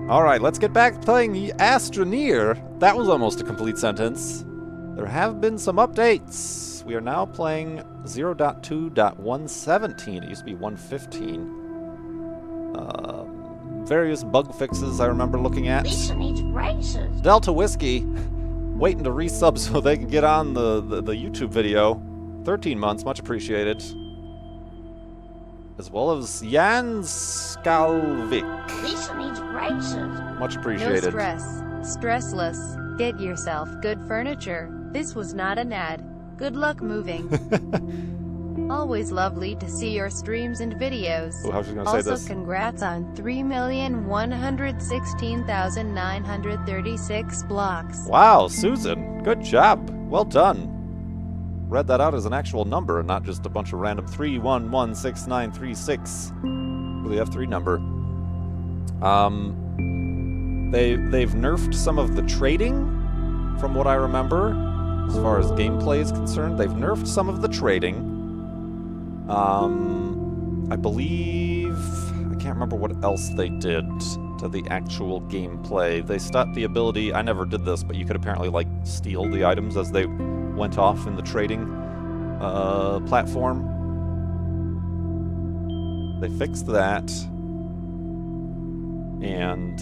Alright, let's get back to playing the ASTRONEER. That was almost a complete sentence. There have been some updates. We are now playing 0.2.117. It used to be 115. Various bug fixes I remember looking at. Lisa needs braces. Delta Whiskey waiting to resub so they can get on the YouTube video. 13 months, much appreciated. As well as Jan Skalvik. Lisa needs braces. Much appreciated. No stress. Stressless. Get yourself good furniture. This was not an ad. Good luck moving. Always lovely to see your streams and videos. Oh, how's she gonna say also, this? congrats on 3,116,936 blocks. Wow, Susan, good job. Well done. Read that out as an actual number and not just a bunch of random 3116936 for the F3 number. They've nerfed some of the trading, from what I remember, as far as gameplay is concerned. They've nerfed some of the trading. I believe... I can't remember what else they did to the actual gameplay. They stopped the ability... I never did this, but you could apparently, like, steal the items as they went off in the trading platform. They fixed that. And,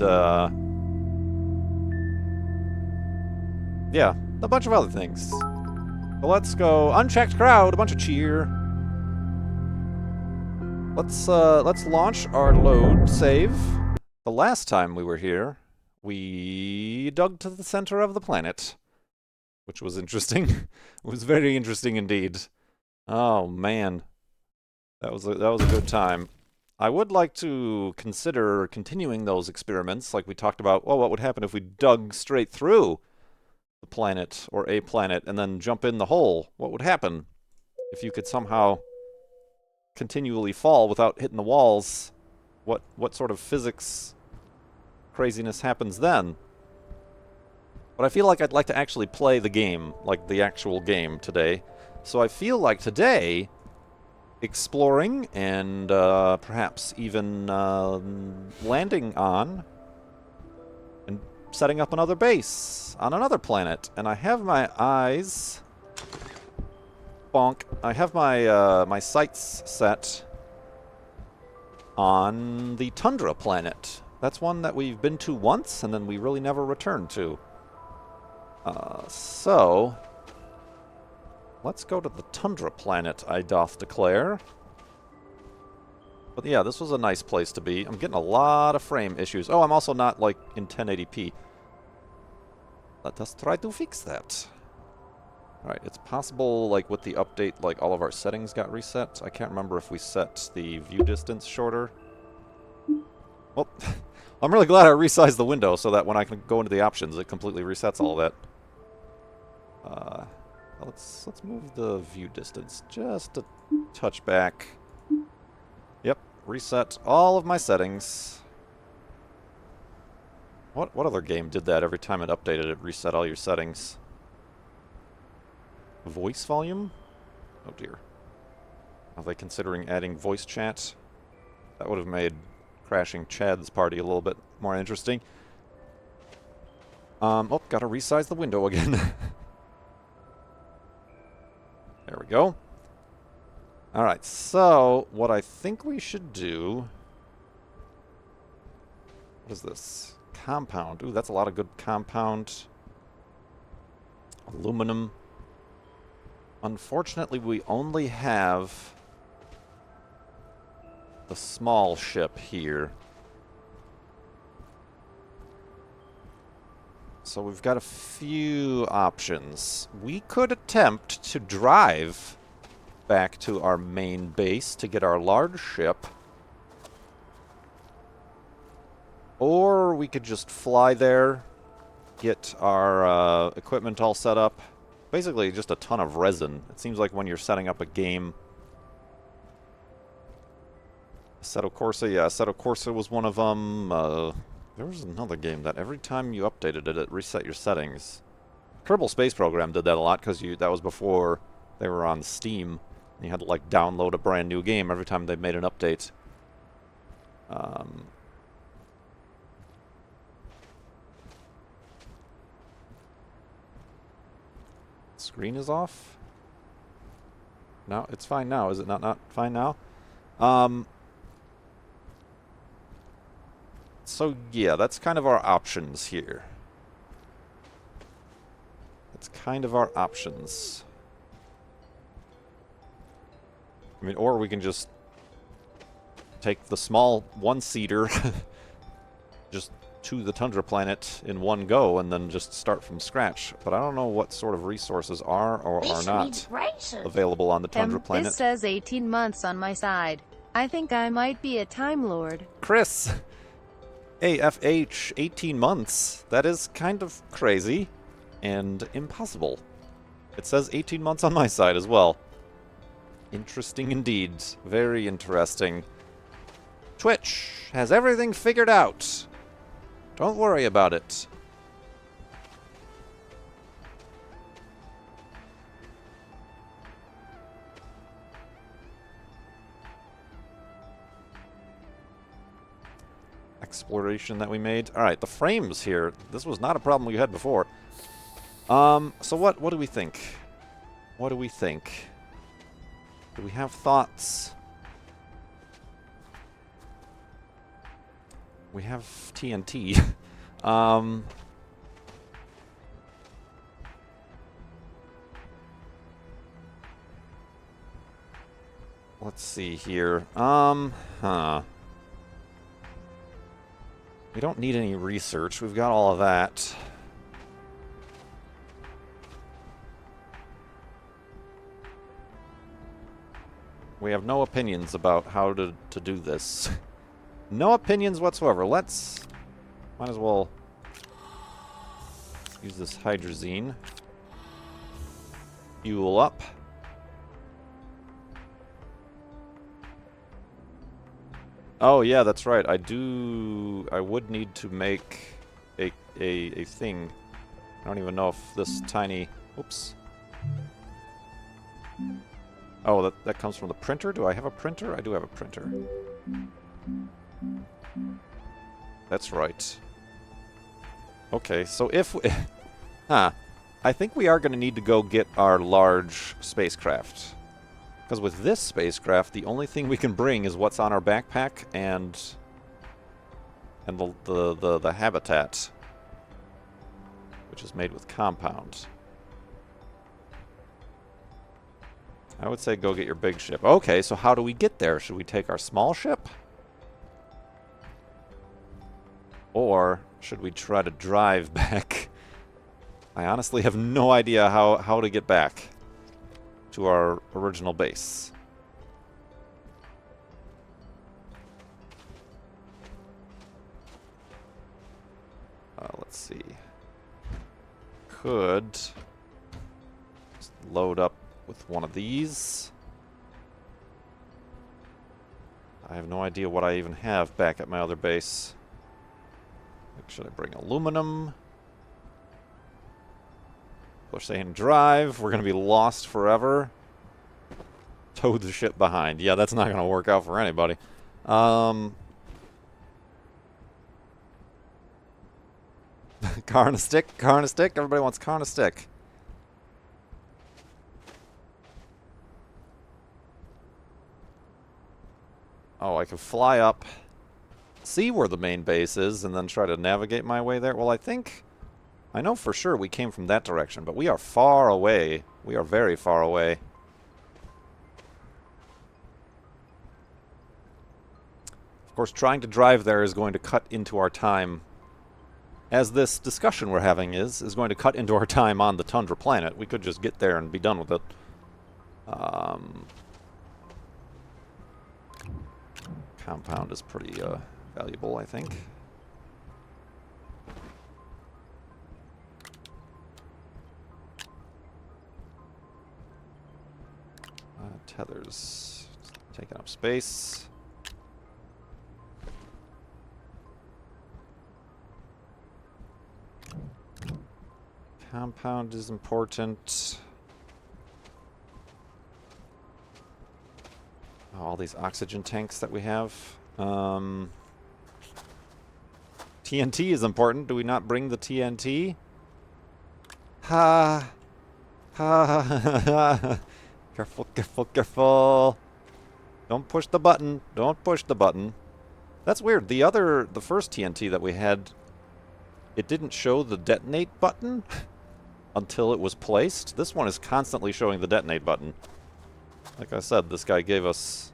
yeah, a bunch of other things. So let's go. Unchecked crowd, a bunch of cheer. Let's launch our load save. The last time we were here, we dug to the center of the planet, which was interesting. It was very interesting indeed. Oh man, that was a good time. I would like to consider continuing those experiments, like we talked about. Well, what would happen if we dug straight through the planet or a planet and then jump in the hole? What would happen if you could somehow continually fall without hitting the walls? What sort of physics craziness happens then? But I feel like I'd like to actually play the game, like the actual game today. So I feel like today, exploring and perhaps even landing on and setting up another base on another planet. And I have my eyes... Bonk. I have my my sights set on the Tundra planet. That's one that we've been to once, and then we really never returned to. So let's go to the Tundra planet, I doth declare. But yeah, this was a nice place to be. I'm getting a lot of frame issues. Oh, I'm also not, like, in 1080p. Let us try to fix that. Alright, it's possible, like, with the update, like, all of our settings got reset. I can't remember if we set the view distance shorter. Well, I'm really glad I resized the window so that when I can go into the options, it completely resets all of that. Let's move the view distance just a touch back. Yep, reset all of my settings. What other game did that? Every time it updated, it reset all your settings. Voice volume? Oh dear. Are they considering adding voice chat? That would have made crashing Chad's party a little bit more interesting. Oh, gotta resize the window again. There we go. Alright, so what I think we should do... What is this? Compound. Ooh, that's a lot of good compound. Aluminum. Unfortunately, we only have the small ship here. So we've got a few options. We could attempt to drive back to our main base to get our large ship. Or we could just fly there, get our equipment all set up. Basically, just a ton of resin. It seems like when you're setting up a game... Assetto Corsa, yeah, Assetto Corsa was one of them. There was another game that every time you updated it, it reset your settings. Kerbal Space Program did that a lot, because that was before they were on Steam. You had to, like, download a brand new game every time they made an update. Screen is off? No, it's fine now. Is it not fine now? So yeah, that's kind of our options here. That's kind of our options. I mean, or we can just take the small one-seater just to the Tundra planet in one go and then just start from scratch. But I don't know what sort of resources are or are This not means races. available on the Tundra planet. This says 18 months on my side. I think I might be a Time Lord. Chris! AFH, 18 months. That is kind of crazy and impossible. It says 18 months on my side as well. Interesting indeed. Very interesting. Twitch has everything figured out. Don't worry about it. Exploration that we made. Alright, the frames here. This was not a problem we had before. So what do we think? What do we think? Do we have thoughts? We have TNT. Let's see here. We don't need any research. We've got all of that. We have no opinions about how to do this. No opinions whatsoever. Let's... might as well use this hydrazine. Fuel up. Oh yeah, that's right. I would need to make a thing. I don't even know if this tiny... oops. Oh, that comes from the printer? Do I have a printer? I do have a printer. That's right. Okay, so if... I think we are going to need to go get our large spacecraft. Because with this spacecraft, the only thing we can bring is what's on our backpack and the habitat, which is made with compound. I would say go get your big ship. Okay, so how do we get there? Should we take our small ship? Or should we try to drive back? I honestly have no idea how to get back to our original base. Let's see. Could just load up with one of these. I have no idea what I even have back at my other base. Should I bring aluminum? They're saying drive. We're going to be lost forever. Tow the ship behind. Yeah, that's not going to work out for anybody. Car on a stick? Car on a stick? Everybody wants car on a stick. Oh, I can fly up, see where the main base is, and then try to navigate my way there. Well, I know for sure we came from that direction, but we are far away. We are very far away. Of course, trying to drive there is going to cut into our time, as this discussion we're having is going to cut into our time on the Tundra planet. We could just get there and be done with it. Compound is pretty valuable, I think. Tethers taking up space. Compound is important. All these oxygen tanks that we have. TNT is important. Do we not bring the TNT? Careful, careful, careful. Don't push the button. Don't push the button. That's weird. The first TNT that we had, it didn't show the detonate button until it was placed. This one is constantly showing the detonate button. Like I said, this guy gave us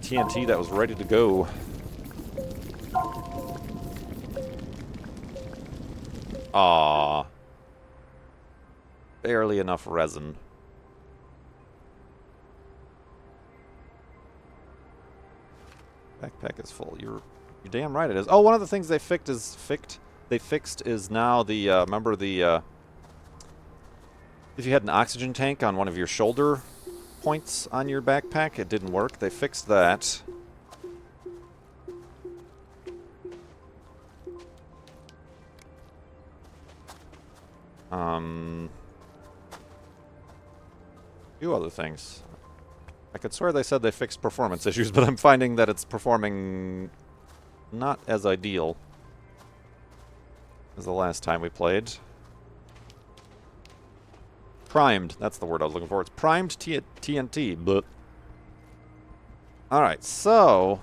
TNT that was ready to go. Ah, barely enough resin. Backpack is full. You're damn right it is. Oh, one of the things they fixed is now the remember the if you had an oxygen tank on one of your shoulder points on your backpack, it didn't work. They fixed that. Few other things. I could swear they said they fixed performance issues, but I'm finding that it's performing not as ideal as the last time we played. Primed, that's the word I was looking for. It's primed TNT, but... Alright, so...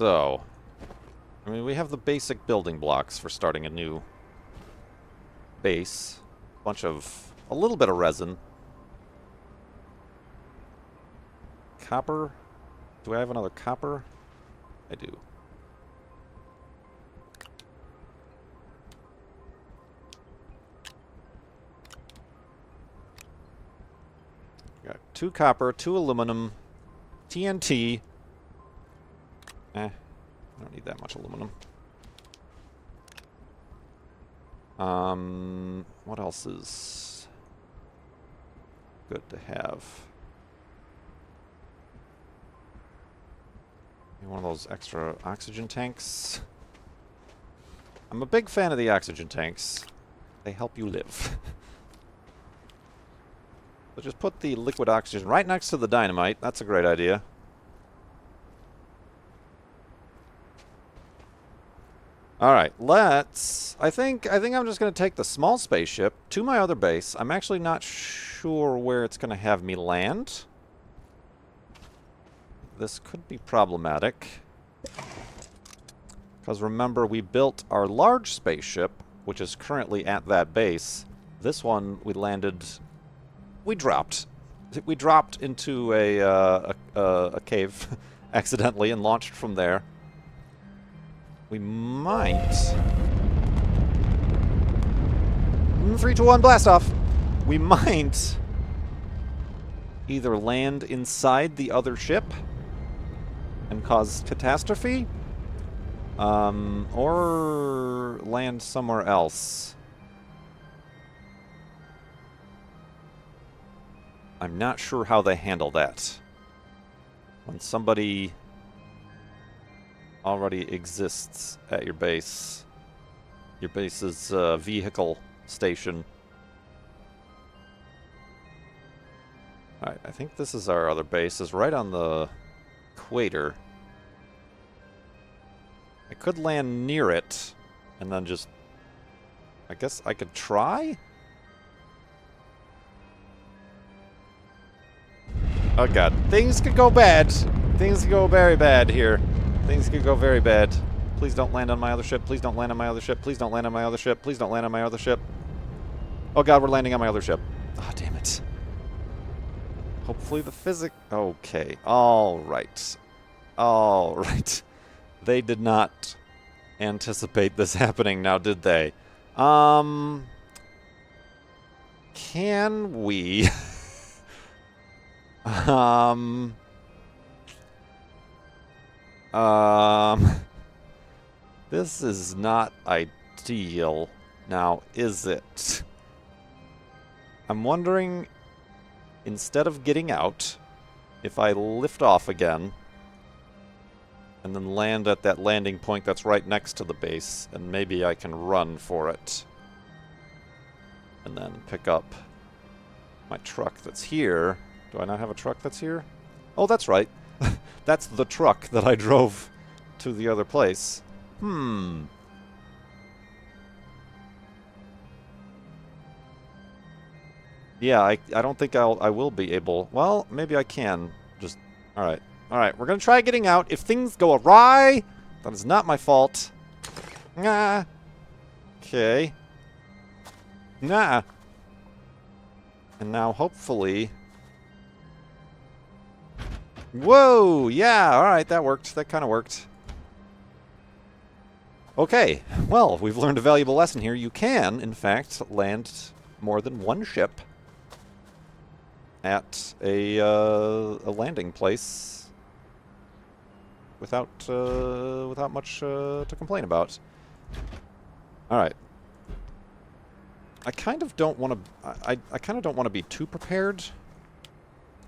I mean, we have the basic building blocks for starting a new base. A little bit of resin. Copper. Do I have another copper? I do. Got 2 copper, 2 aluminum, TNT. I don't need that much aluminum. What else is good to have? Maybe one of those extra oxygen tanks. I'm a big fan of the oxygen tanks. They help you live. So just put the liquid oxygen right next to the dynamite. That's a great idea. Alright, I think I'm just going to take the small spaceship to my other base. I'm actually not sure where it's going to have me land. This could be problematic. Because remember, we built our large spaceship, which is currently at that base. This one, we dropped. We dropped into a cave accidentally and launched from there. We might... 3, 2, 1, blast off! We might either land inside the other ship and cause catastrophe, or land somewhere else. I'm not sure how they handle that. When somebody already exists at your base's vehicle station. Alright, I think this is our other base. It's right on the equator. I could land near it, and then just... I guess I could try? Oh god, things could go bad! Things could go very bad here. Things could go very bad. Please don't land on my other ship. Please don't land on my other ship. Please don't land on my other ship. Please don't land on my other ship. Oh god, we're landing on my other ship. Oh, damn it. Hopefully the physics... Okay. Alright. Alright. They did not anticipate this happening now, did they? Can we... This is not ideal now, is it? I'm wondering, instead of getting out, if I lift off again And then land at that landing point that's right next to the base, and maybe I can run for it. And then pick up my truck that's here. Do I not have a truck that's here? Oh, that's right. That's the truck that I drove to the other place. Yeah, I don't think I will be able... Well, maybe I can. Just... Alright. Alright, we're gonna try getting out. If things go awry, that is not my fault. Nah. Okay. Nah. And now, hopefully... Whoa! Yeah, alright, that worked. That kind of worked. Okay. Well, we've learned a valuable lesson here. You can, in fact, land more than one ship at a landing place without much to complain about. All right. I kind of don't want to. I kind of don't want to be too prepared.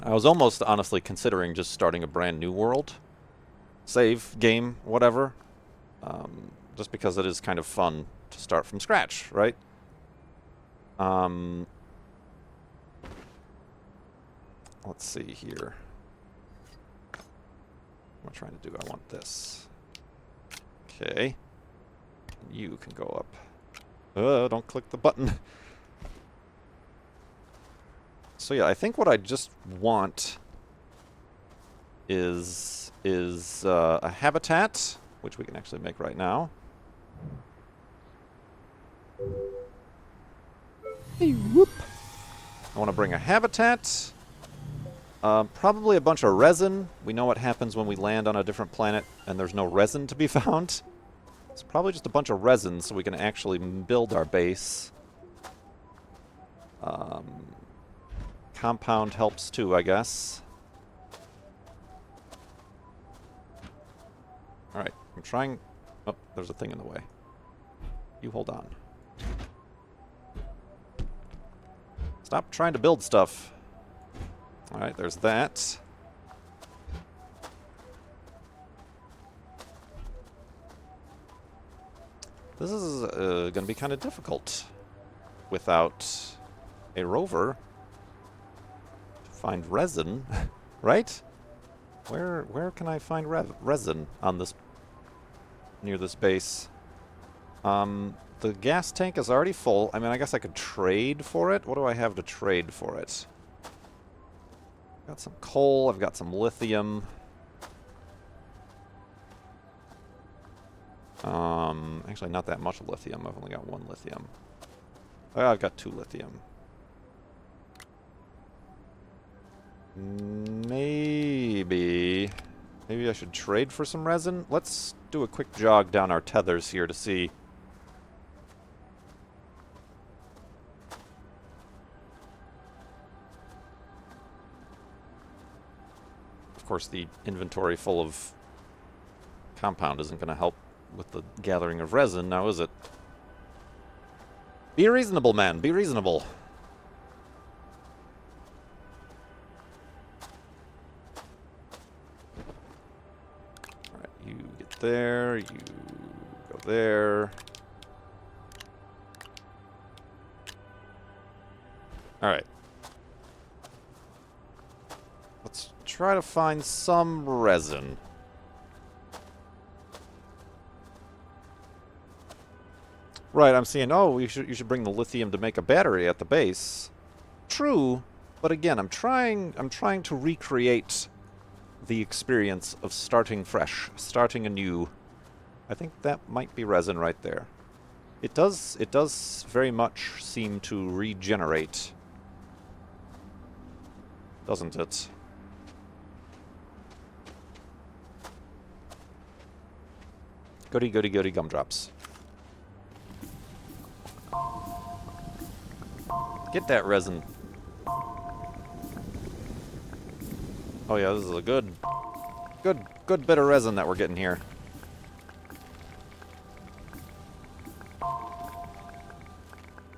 I was almost honestly considering just starting a brand new world, save game, whatever, just because it is kind of fun to start from scratch, right? Let's see here. What am I trying to do? I want this. Okay. You can go up. Don't click the button. So yeah, I think what I just want is a habitat, which we can actually make right now. Hey, whoop. I want to bring a habitat. Probably a bunch of resin. We know what happens when we land on a different planet and there's no resin to be found. It's probably just a bunch of resin so we can actually build our base. Compound helps too, I guess. Alright, I'm trying... Oh, there's a thing in the way. You hold on. Stop trying to build stuff. Alright, there's that. This is going to be kind of difficult without a rover to find resin, right? Where can I find resin on this, near this base? The gas tank is already full. I mean, I guess I could trade for it. What do I have to trade for it? Got some coal, I've got some lithium. Actually not that much lithium, I've only got one lithium. Oh, I've got 2 lithium. Maybe I should trade for some resin? Let's do a quick jog down our tethers here to see. Of course, the inventory full of compound isn't going to help with the gathering of resin, now is it? Be reasonable, man. Be reasonable. Alright, you get there. You go there. Alright. Let's try to find some resin. Right, I'm seeing, oh, you should bring the lithium to make a battery at the base. True, but again, I'm trying to recreate the experience of starting fresh, starting anew. I think that might be resin right there. It does very much seem to regenerate, doesn't it? Goody, goody, goody gumdrops. Get that resin. Oh yeah, this is a good bit of resin that we're getting here.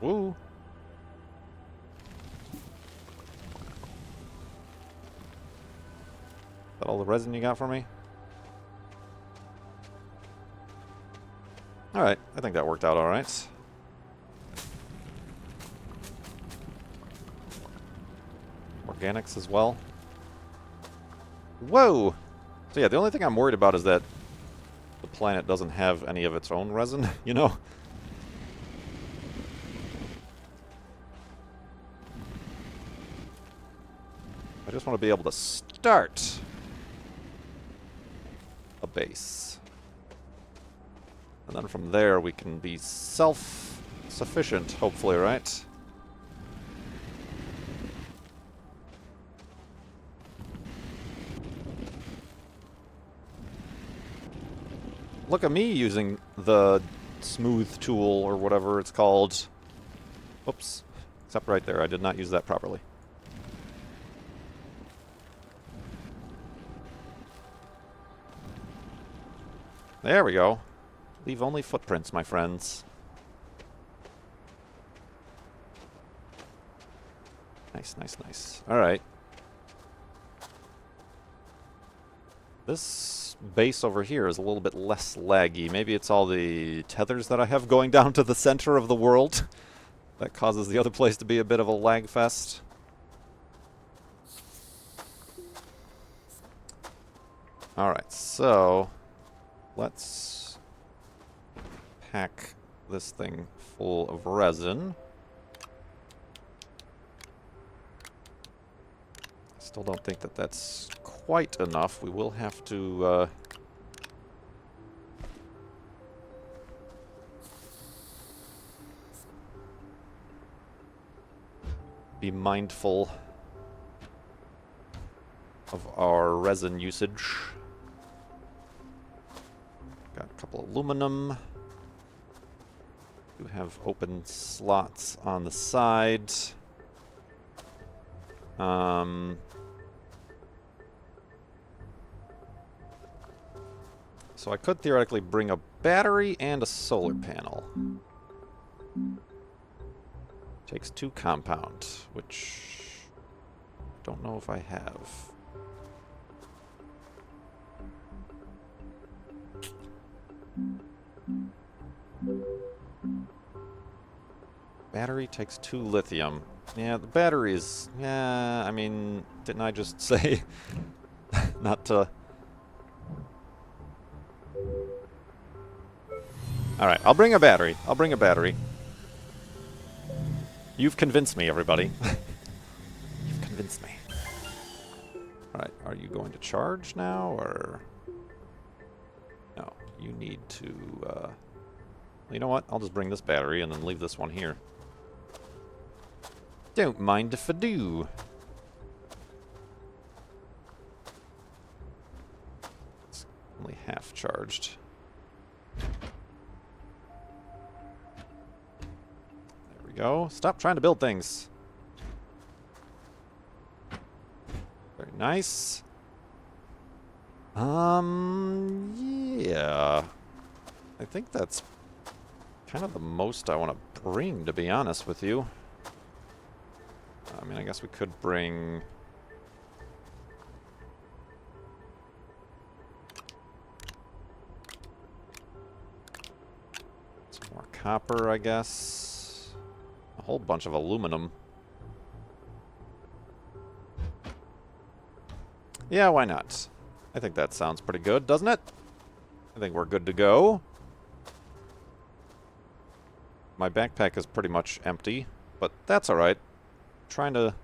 Woo. Is that all the resin you got for me? Alright, I think that worked out alright. Organics as well. Whoa! So yeah, the only thing I'm worried about is that the planet doesn't have any of its own resin, you know? I just want to be able to start a base. And then from there we can be self-sufficient, hopefully, right? Look at me using the smooth tool or whatever it's called. Oops. Except right there, I did not use that properly. There we go. Leave only footprints, my friends. Nice, nice, nice. Alright. This base over here is a little bit less laggy. Maybe it's all the tethers that I have going down to the center of the world that causes the other place to be a bit of a lag fest. Alright, so let's pack this thing full of resin. I still don't think that that's quite enough. We will have to be mindful of our resin usage. Got a couple of aluminum. We have open slots on the side. So I could theoretically bring a battery and a solar panel. Takes 2 compound, which I don't know if I have. Battery takes 2 lithium. Yeah, the battery is... Yeah, I mean, didn't I just say not to... Alright, I'll bring a battery. I'll bring a battery. You've convinced me, everybody. You've convinced me. Alright, are you going to charge now, or... No, you need to... You know what? I'll just bring this battery and then leave this one here. Don't mind if I do. It's only half charged. There we go. Stop trying to build things. Very nice. Yeah. I think that's kind of the most I want to bring, to be honest with you. I mean, I guess we could bring... some more copper, I guess. A whole bunch of aluminum. Yeah, why not? I think that sounds pretty good, doesn't it? I think we're good to go. My backpack is pretty much empty, but that's alright. Trying to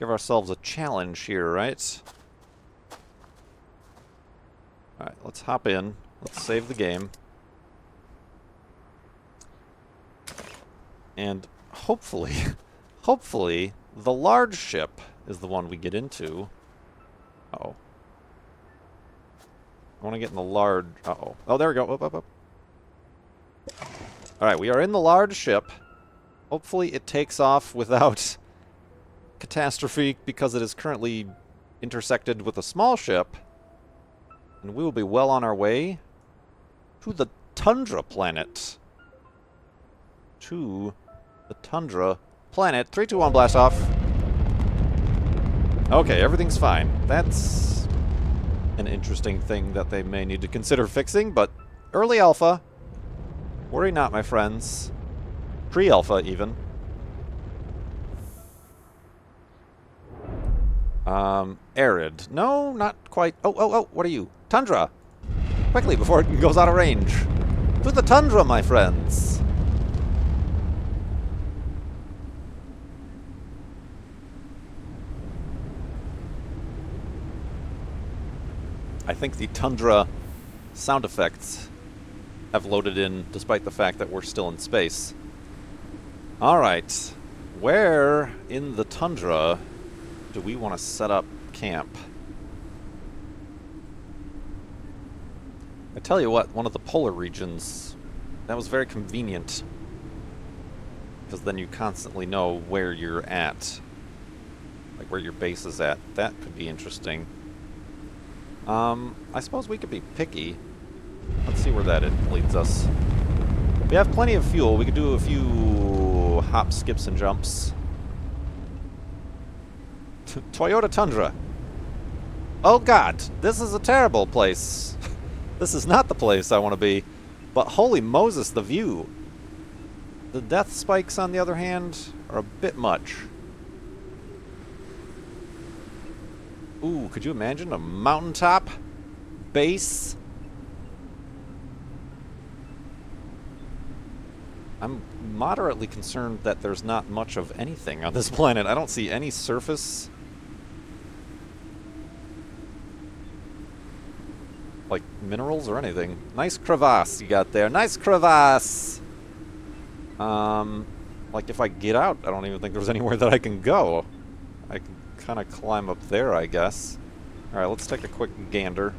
give ourselves a challenge here, right? Alright, let's hop in. Let's save the game. And hopefully, hopefully, the large ship is the one we get into. Uh-oh. I want to get in the large... Uh-oh. Oh, there we go. Up, up, up. Alright, we are in the large ship. Hopefully it takes off without catastrophe, because it is currently intersected with a small ship. And we will be well on our way to the Tundra planet. To the Tundra planet. 3, 2, 1, blast off. Okay, everything's fine. That's an interesting thing that they may need to consider fixing, but early alpha. Worry not, my friends. Pre-alpha, even. Arid. No, not quite. Oh, what are you? Tundra! Quickly, before it goes out of range. To the Tundra, my friends! I think the Tundra sound effects have loaded in despite the fact that we're still in space. Alright. Where in the Tundra do we want to set up camp? I tell you what, one of the polar regions, that was very convenient. Because then you constantly know where you're at. Like where your base is at. That could be interesting. I suppose we could be picky. Let's see where that leads us. We have plenty of fuel. We could do a few hops, skips, and jumps. Toyota Tundra. Oh god, this is a terrible place. This is not the place I want to be. But holy Moses, the view. The death spikes, on the other hand, are a bit much. Ooh, could you imagine a mountaintop base? I'm moderately concerned that there's not much of anything on this planet. I don't see any surface. Like minerals or anything. Nice crevasse you got there. Nice crevasse! Like if I get out, I don't even think there's anywhere that I can go. I can kind of climb up there, I guess. Alright, let's take a quick gander.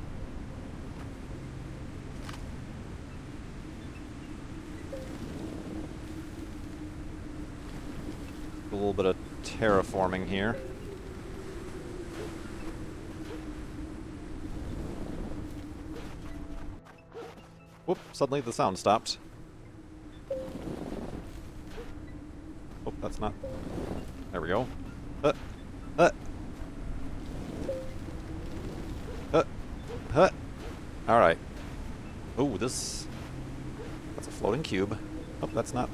A little bit of terraforming here. Whoop, suddenly the sound stopped. Oh, that's not... There we go. Alright. Ooh, this... That's a floating cube. Oh, that's not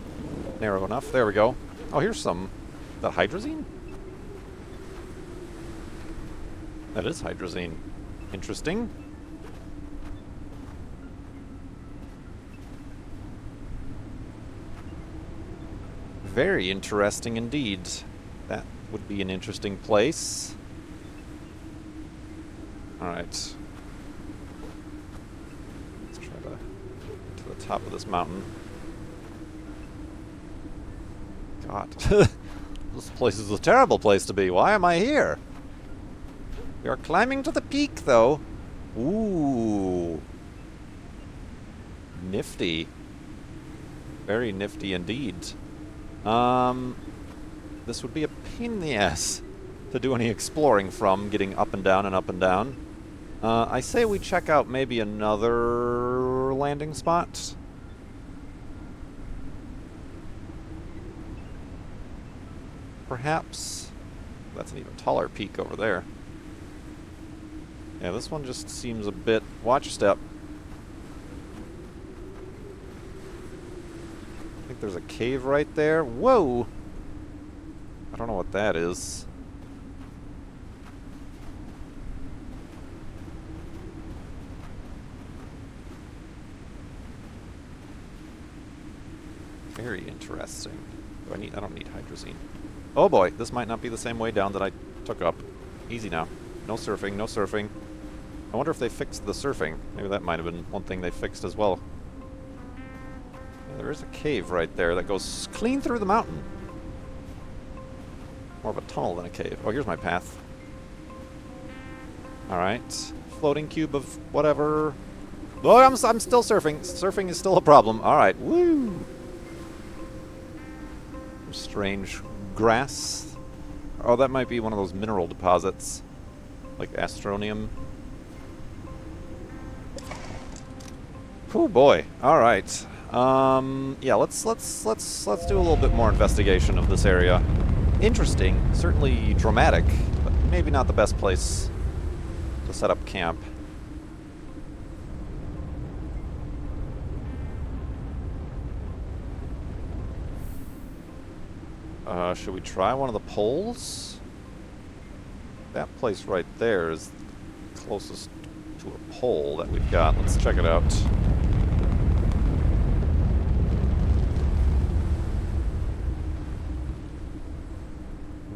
narrow enough. There we go. Oh, here's some... Is that hydrazine? That is hydrazine. Interesting. Very interesting indeed. That would be an interesting place. Alright. Let's try to get to the top of this mountain. God. This place is a terrible place to be. Why am I here? We are climbing to the peak, though. Ooh. Nifty. Very nifty indeed. This would be a pain in the ass to do any exploring from, getting up and down and up and down. I say we check out maybe another landing spot. Perhaps. That's an even taller peak over there. Yeah, this one just seems a bit... Watch your step. I think there's a cave right there. Whoa! I don't know what that is. Very interesting. I don't need hydrazine. Oh boy, this might not be the same way down that I took up. Easy now. No surfing, no surfing. I wonder if they fixed the surfing. Maybe that might have been one thing they fixed as well. Yeah, there is a cave right there that goes clean through the mountain. More of a tunnel than a cave. Oh, here's my path. Alright. Floating cube of whatever. Oh, I'm still surfing. Surfing is still a problem. Alright. Woo! Strange grass. Oh, that might be one of those mineral deposits. Like astronium. Oh boy. Alright. Yeah, let's do a little bit more investigation of this area. Interesting, certainly dramatic, but maybe not the best place to set up camp. Should we try one of the poles? That place right there is closest to a pole that we've got. Let's check it out.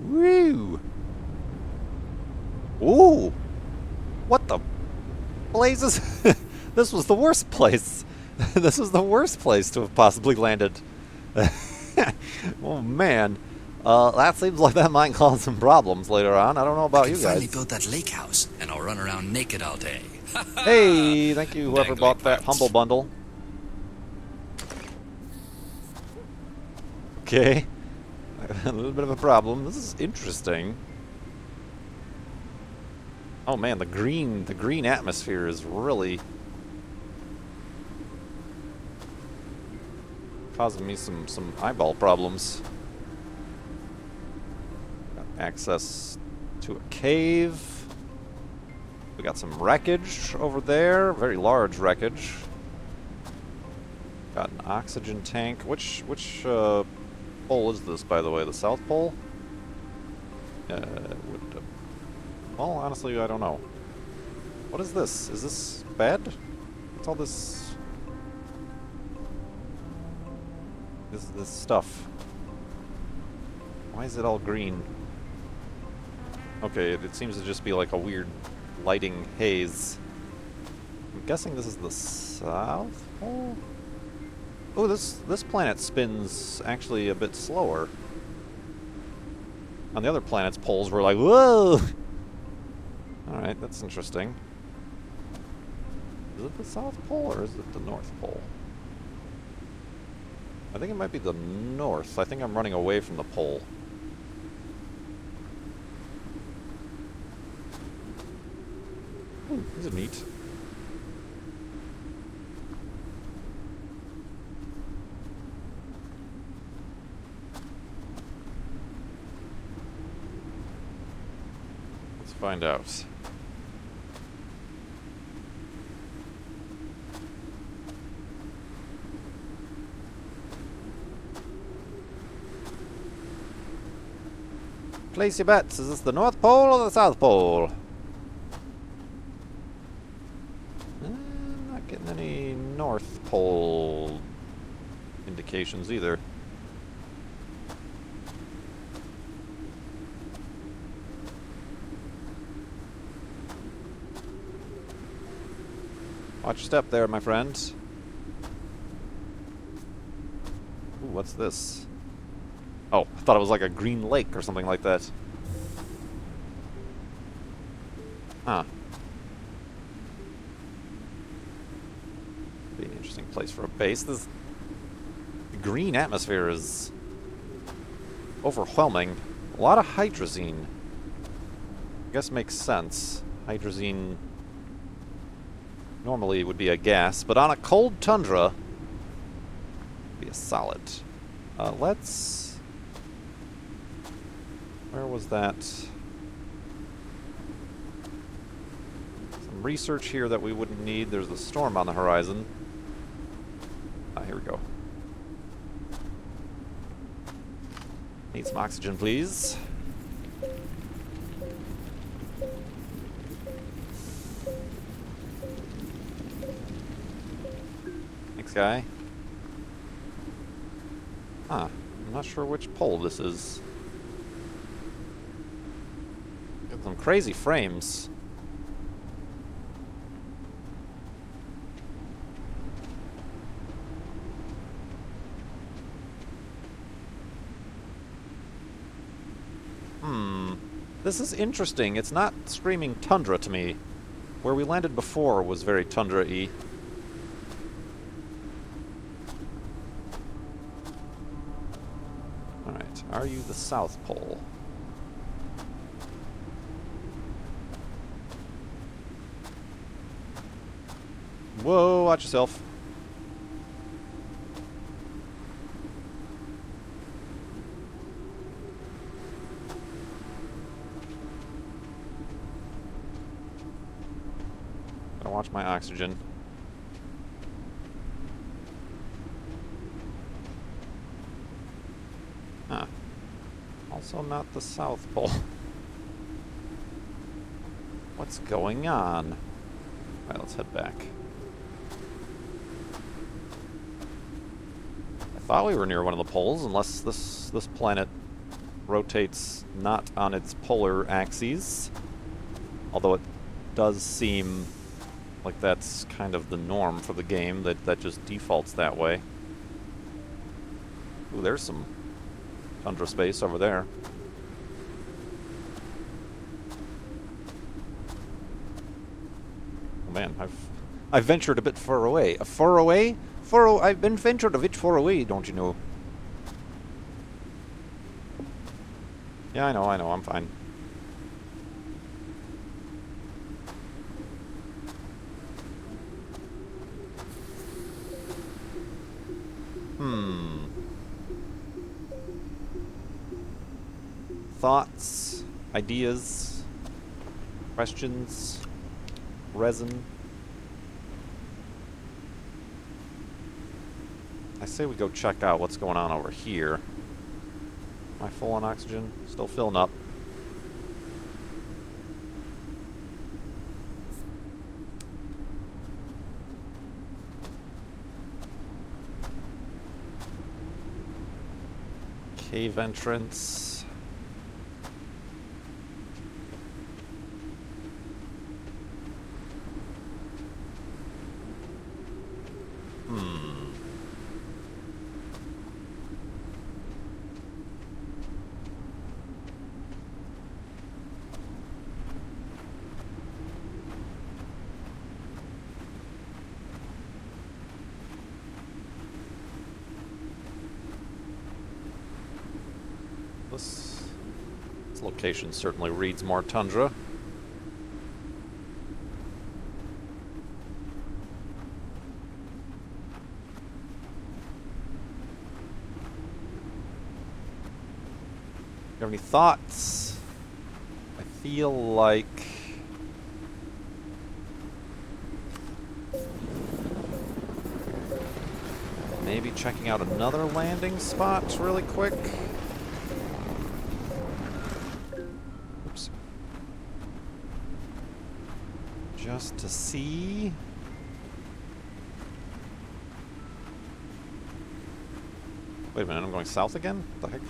Woo! Ooh! What the blazes? This was the worst place. This was the worst place to have possibly landed. Oh man. That seems like that might cause some problems later on. I don't know about you guys. Finally built that lake house, and I'll run around naked all day. Hey, thank you whoever bought that humble bundle. Okay. A little bit of a problem. This is interesting. Oh man, the green atmosphere is really causing me some eyeball problems. Got access to a cave. We got some wreckage over there, very large wreckage. Got an oxygen tank. Which pole is this, by the way? The South Pole? Well, honestly, I don't know. What is this? Is this bad? What's all this? This stuff. Why is it all green? Okay, it seems to just be like a weird lighting haze. I'm guessing this is the South Pole? Oh, this planet spins actually a bit slower. On the other planet's poles were like, whoa! Alright, that's interesting. Is it the South Pole or is it the North Pole? I think it might be the North. I think I'm running away from the pole. Ooh, these are neat. Let's find out. Place your bets. Is this the North Pole or the South Pole? Not getting any North Pole indications either. Watch your step there, my friend. Ooh, what's this? Oh, I thought it was like a green lake or something like that. Huh. Be an interesting place for a base. This green atmosphere is overwhelming. A lot of hydrazine. I guess makes sense. Hydrazine normally would be a gas, but on a cold tundra, it'd be a solid. Let's... Where was that? Some research here that we wouldn't need. There's a storm on the horizon. Here we go. Need some oxygen, please. Thanks, guy. Huh. I'm not sure which pole this is. Got some crazy frames. This is interesting. It's not screaming tundra to me. Where we landed before was very tundra-y. Alright, are you the South Pole? Whoa, watch yourself. Gotta watch my oxygen. Huh. Also not the South Pole. What's going on? Alright, let's head back. I thought we were near one of the poles, unless this planet rotates not on its polar axes. Although it does seem like that's kind of the norm for the game, that just defaults that way. Ooh, there's some tundra space over there. Oh man, I've ventured a bit far away. Far away? I've been ventured a bit far away, don't you know? Yeah, I know, I'm fine. Thoughts, ideas, questions, resin. I say we go check out what's going on over here. Am I full on oxygen? Still filling up. Cave entrance. This location certainly reads more tundra. You have any thoughts? I feel like maybe checking out another landing spot really quick. Oops. Just to see. Wait a minute, I'm going south again? What the heck?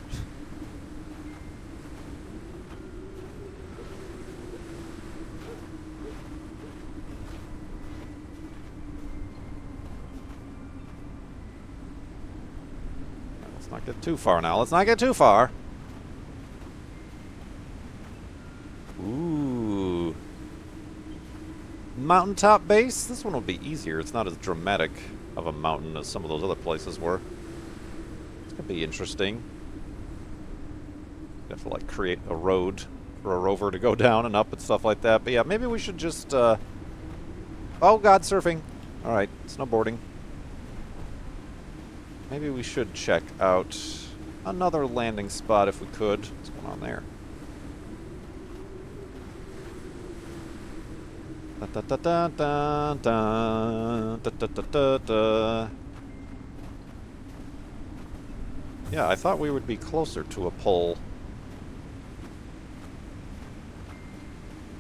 Let's not get too far now. Let's not get too far. Ooh. Mountaintop base? This one will be easier. It's not as dramatic of a mountain as some of those other places were. It's gonna be interesting. You have to like create a road for a rover to go down and up and stuff like that. But yeah, maybe we should just oh god, surfing. Alright, snowboarding. Maybe we should check out another landing spot if we could. What's going on there? Da da da da da da da da da da da. Yeah, I thought we would be closer to a pole.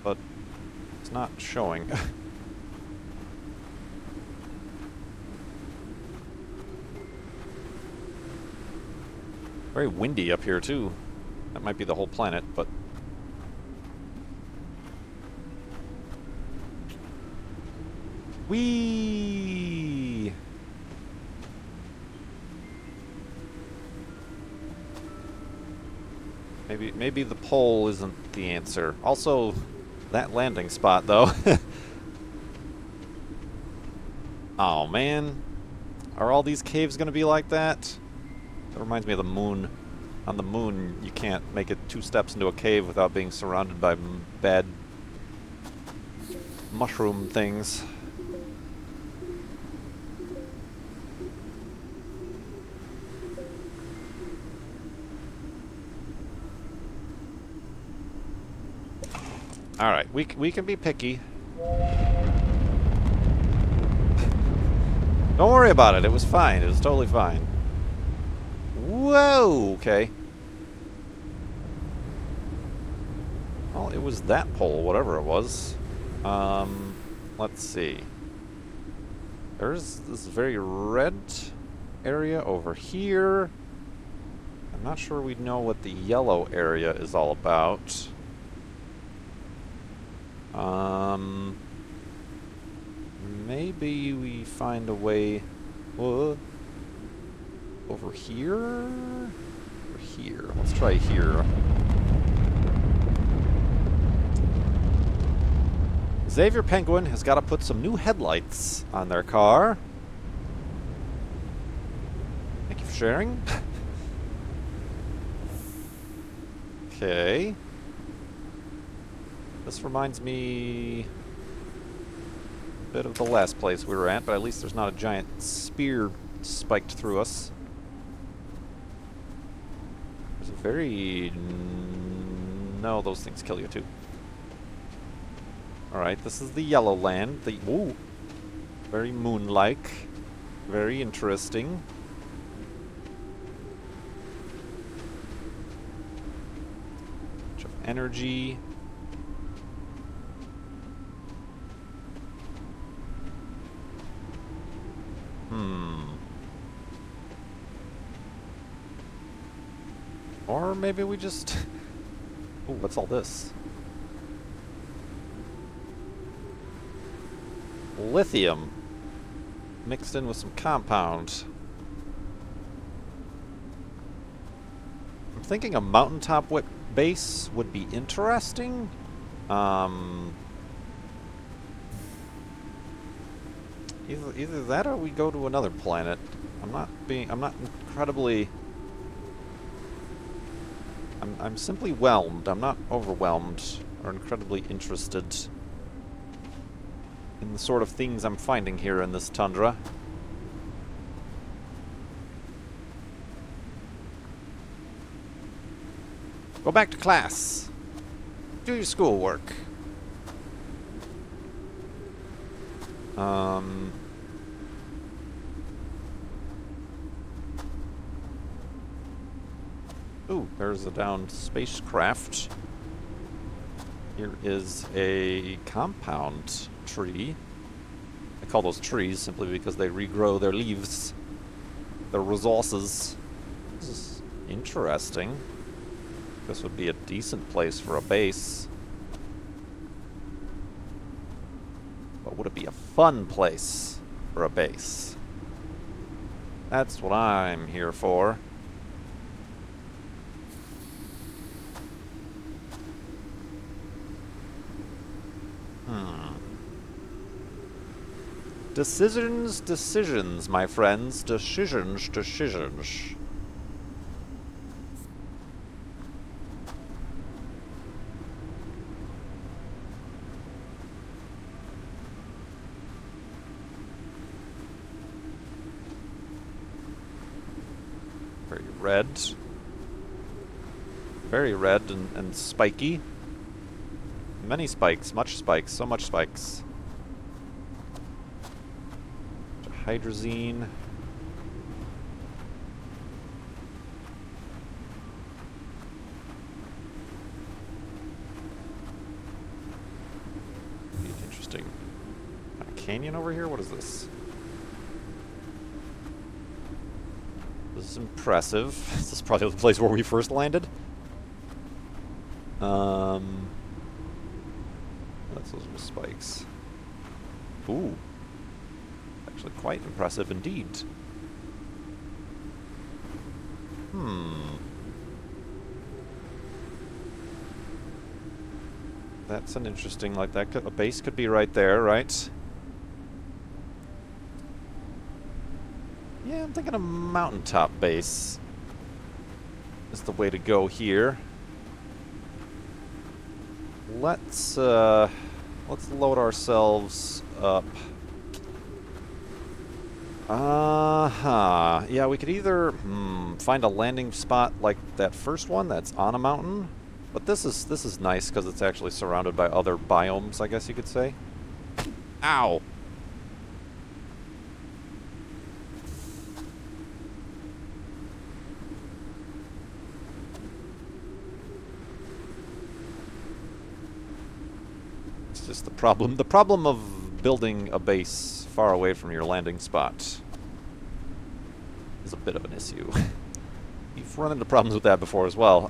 But it's not showing. Very windy up here too. That might be the whole planet, but whee! Maybe the pole isn't the answer. Also, that landing spot though. Oh man. Are all these caves gonna be like that? That reminds me of the moon. On the moon, you can't make it 2 steps into a cave without being surrounded by bad mushroom things. Alright, we can be picky. Don't worry about it, it was fine. It was totally fine. Whoa, okay. Well, it was that pole, whatever it was. Let's see. There's this very red area over here. I'm not sure we know what the yellow area is all about. Maybe we find a way... over here? Or here? Let's try here. Xavier Penguin has got to put some new headlights on their car. Thank you for sharing. Okay. This reminds me a bit of the last place we were at, but at least there's not a giant spear spiked through us. There's a very... No, those things kill you too. Alright, this is the Yellow Land. The... Ooh! Very moon-like. Very interesting. Bunch of energy. Or maybe we just... Ooh, what's all this? Lithium. Mixed in with some compound. I'm thinking a mountaintop base would be interesting. Either that or we go to another planet. I'm not incredibly... I'm simply whelmed. I'm not overwhelmed or incredibly interested in the sort of things I'm finding here in this tundra. Go back to class. Do your schoolwork. Ooh, there's a downed spacecraft. Here is a compound tree. I call those trees simply because they regrow their leaves, their resources. This is interesting. This would be a decent place for a base. But would it be a fun place for a base? That's what I'm here for. Decisions, my friends. Decisions. Very red. Very red and spiky. Many spikes, much spikes, so much spikes. Hydrazine. Interesting. A canyon over here? What is this? This is impressive. This is probably the place where we first landed. That's those spikes. Ooh. Actually quite impressive indeed. That's an interesting, like that could, a base could be right there, right? Yeah, I'm thinking a mountaintop base is the way to go here. Let's load ourselves up. Yeah, we could either find a landing spot like that first one that's on a mountain, but this is nice because it's actually surrounded by other biomes, I guess you could say. Ow! It's just the problem. The problem of building a base far away from your landing spot is a bit of an issue. You've run into problems with that before as well.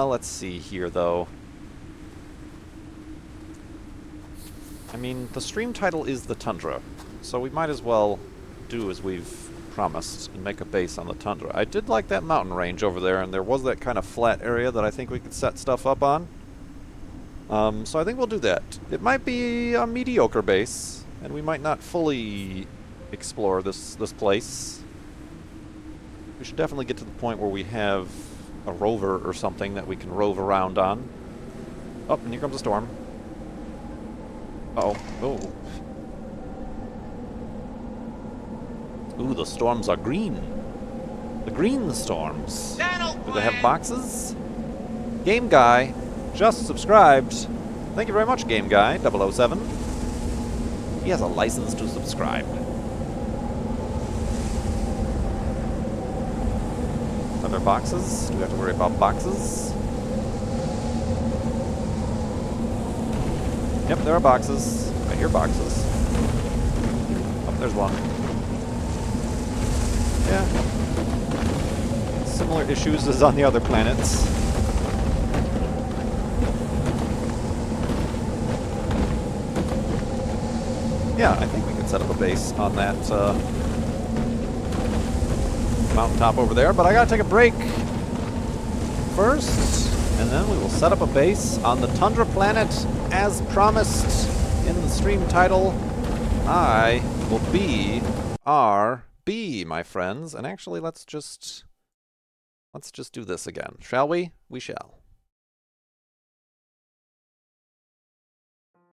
Let's see here, though. I mean, the stream title is the Tundra, so we might as well do as we've promised and make a base on the Tundra. I did like that mountain range over there, and there was that kind of flat area that I think we could set stuff up on. So I think we'll do that. It might be a mediocre base, and we might not fully explore this place. We should definitely get to the point where we have a rover or something that we can rove around on. Oh, and here comes a storm. Uh-oh. Oh. Ooh, the storms are green. The green storms. Do they have boxes? Game Guy just subscribed. Thank you very much, Game Guy 007. He has a license to subscribe. Are there boxes? Do we have to worry about boxes? Yep, there are boxes. I hear boxes. Oh, there's one. Yeah. Similar issues as on the other planets. Yeah, I think we could set up a base on that mountaintop over there, but I gotta take a break first, and then we will set up a base on the Tundra planet as promised in the stream title. I will be RB, my friends, and actually let's just do this again, shall we? We shall.